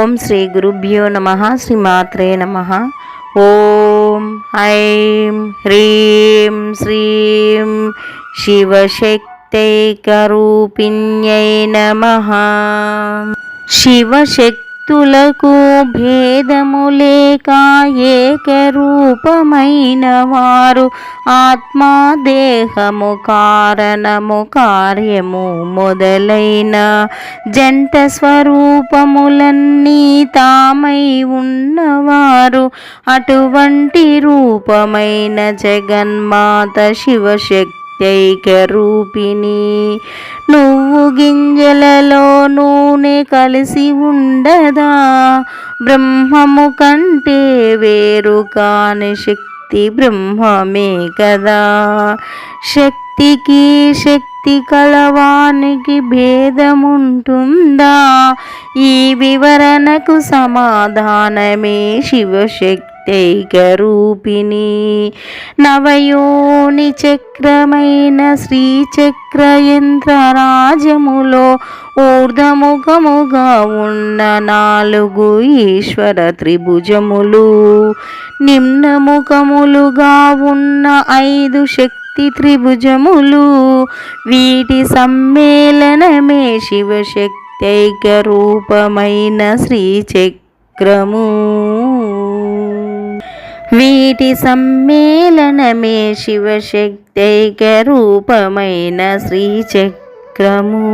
ఓం శ్రీ గురుభ్యో నమః. శ్రీమాత్రే నమః. ఓం ఐం హ్రీం శ్రీం శివశక్తైకరూపిణ్యై నమః. శివశక్తులకు భేదము లేక ఏకరూపమైన వారు ఆత్మా, దేహము, కారణము, కార్యము మొదలైన జంట స్వరూపములన్నీ తామై ఉన్నవారు. అటువంటి రూపమైన జగన్మాత శివశక్తి ఐక్యరూపిణి. నువ్వు గింజలలో నూనె కలిసి ఉండదా? బ్రహ్మము కంటే వేరు కాని శక్తి బ్రహ్మమే కదా. శక్తికి శక్తి కలవానికి భేదముంటుందా? ఈ వివరణకు సమాధానమే శివశక్తి ఐక్యరూపిణి. నవయోని చక్రమైన శ్రీచక్ర యంత్రరాజములో ఊర్ధముఖముగా ఉన్న 4 ఈశ్వర త్రిభుజములు, నిమ్నముఖములుగా ఉన్న 5 శక్తి త్రిభుజములు. వీటి సమ్మేళనమే శివశక్తి ఐక్యరూపమైన శ్రీచక్రము. వీటి సమ్మేళనమే శివశక్తి ఐక్యరూపమైన శ్రీచక్రము.